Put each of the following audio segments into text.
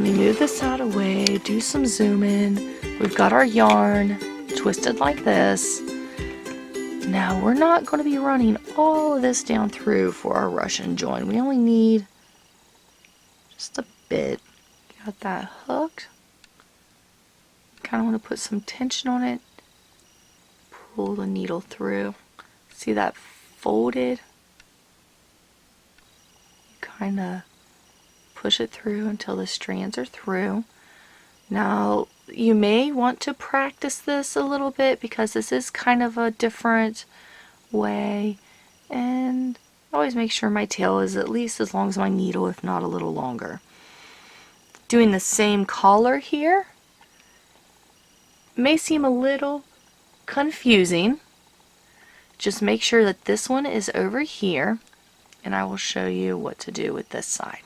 me move this out of the way, do some zoom in. We've got our yarn twisted like this. Now we're not going to be running all of this down through for our Russian join. We only need just a bit. Got that hooked. Kind of want to put some tension on it. Pull the needle through. See that folded? You kind of push it through until the strands are through. Now you may want to practice this a little bit because this is kind of a different way, and always make sure my tail is at least as long as my needle, if not a little longer. Doing the same collar here may seem a little confusing. Just make sure that this one is over here, and I will show you what to do with this side.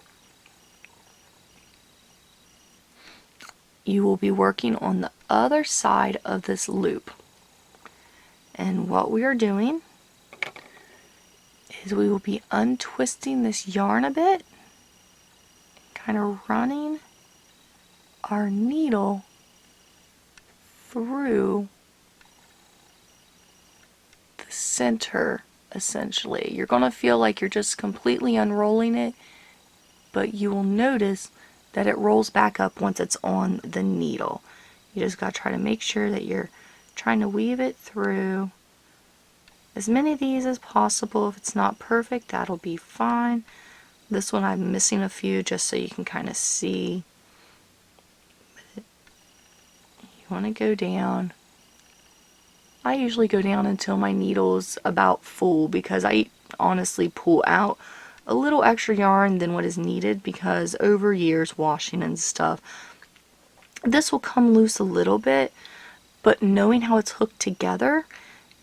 You will be working on the other side of this loop. And what we are doing is we will be untwisting this yarn a bit, kind of running our needle through the center, essentially. You're going to feel like you're just completely unrolling it, but you will notice that it rolls back up once it's on the needle. You just got to try to make sure that you're trying to weave it through as many of these as possible. If it's not perfect, that'll be fine. This one I'm missing a few just so you can kind of see. You want to go down. I usually go down until my needle's about full because I honestly pull out a little extra yarn than what is needed because over years washing and stuff, this will come loose a little bit, but knowing how it's hooked together,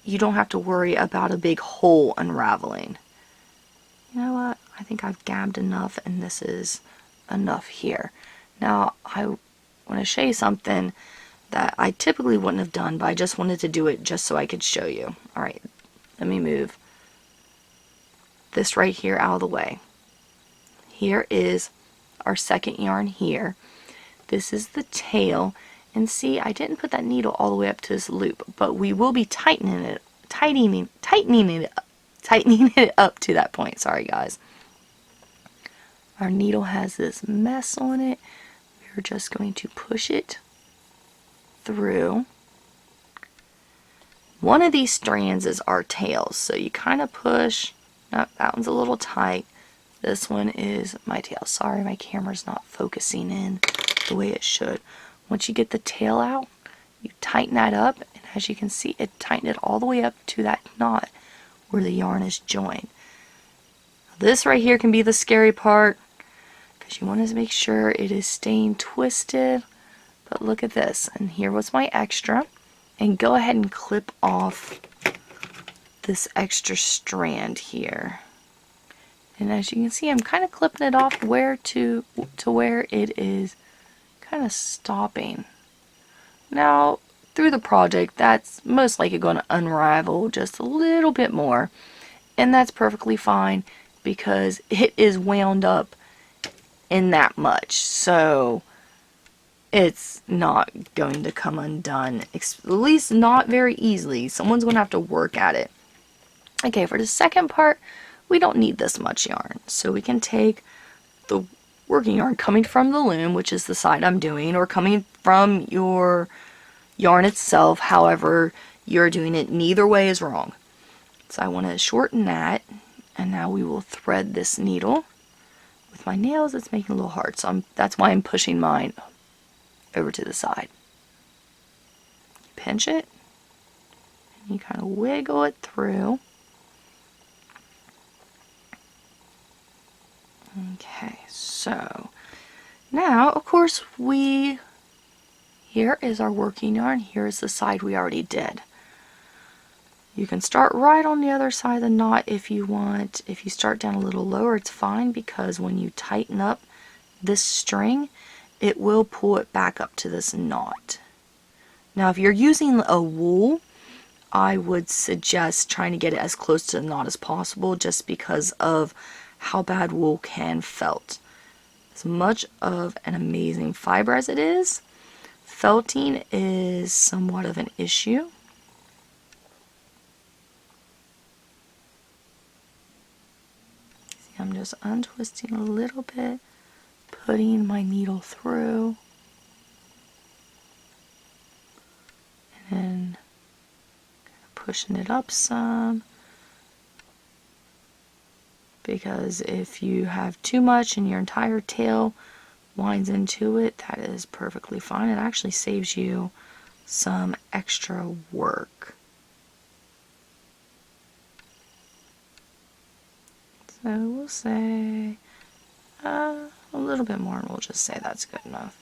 you don't have to worry about a big hole unraveling. You know what? I think I've gabbed enough, and this is enough here. Now I want to show you something that I typically wouldn't have done, but I just wanted to do it just so I could show you. Alright, let me move this right here out of the way. Here is our second yarn here. This is the tail, and see, I didn't put that needle all the way up to this loop, but we will be tightening it up to that point. Sorry guys. Our needle has this mess on it. We're just going to push it through. One of these strands is our tails, so you kind of push. Oh, that one's a little tight. This one is my tail. Sorry, my camera's not focusing in the way it should. Once you get the tail out, you tighten that up, and as you can see, it tightened it all the way up to that knot where the yarn is joined. This right here can be the scary part because you want to make sure it is staying twisted. But look at this, and here was my extra, and go ahead and clip off this extra strand here. And as you can see, I'm kind of clipping it off where to where it is kind of stopping. Now through the project, that's most likely going to unravel just a little bit more, and that's perfectly fine because it is wound up in that much, so it's not going to come undone, at least not very easily. Someone's going to have to work at it. Okay, for the second part, we don't need this much yarn, so we can take the working yarn coming from the loom, which is the side I'm doing, or coming from your yarn itself, however you're doing it. Neither way is wrong. So I want to shorten that, and now we will thread this needle. With my nails, it's making it a little hard, so that's why I'm pushing mine over to the side. You pinch it, and you kind of wiggle it through. Okay, so now, of course, here is our working yarn. Here is the side we already did. You can start right on the other side of the knot if you want. If you start down a little lower, it's fine, because when you tighten up this string, it will pull it back up to this knot. Now, if you're using a wool, I would suggest trying to get it as close to the knot as possible, just because of how bad wool can felt. As much of an amazing fiber as it is, felting is somewhat of an issue. See, I'm just untwisting a little bit, putting my needle through, and then pushing it up some, because if you have too much and your entire tail winds into it, that is perfectly fine. It actually saves you some extra work. So we'll say a little bit more, and we'll just say that's good enough.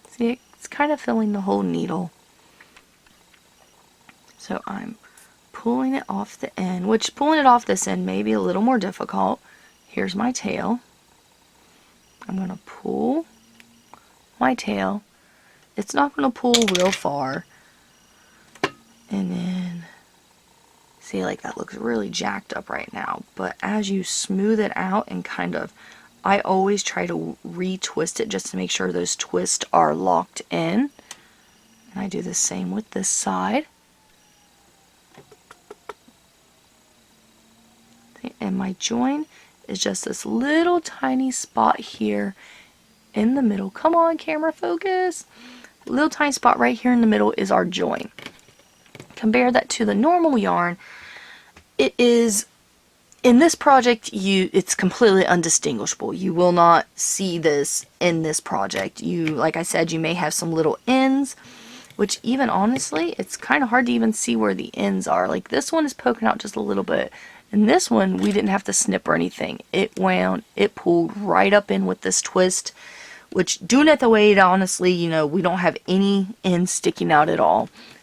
See, it's kind of filling the whole needle. So I'm pulling it off the end, which pulling it off this end may be a little more difficult. Here's my tail. I'm going to pull my tail. It's not going to pull real far. And then, see, like that looks really jacked up right now. But as you smooth it out and kind of, I always try to retwist it just to make sure those twists are locked in. And I do the same with this side. And my join is just this little tiny spot here in the middle. Come on, camera, focus. Little tiny spot right here in the middle is our join. Compare that to the normal yarn. It is, in this project, it's completely undistinguishable. You will not see this in this project. Like I said, you may have some little ends, which even honestly, it's kind of hard to even see where the ends are. Like this one is poking out just a little bit. And this one, we didn't have to snip or anything. It wound, it pulled right up in with this twist, which doing it the way it honestly, we don't have any ends sticking out at all.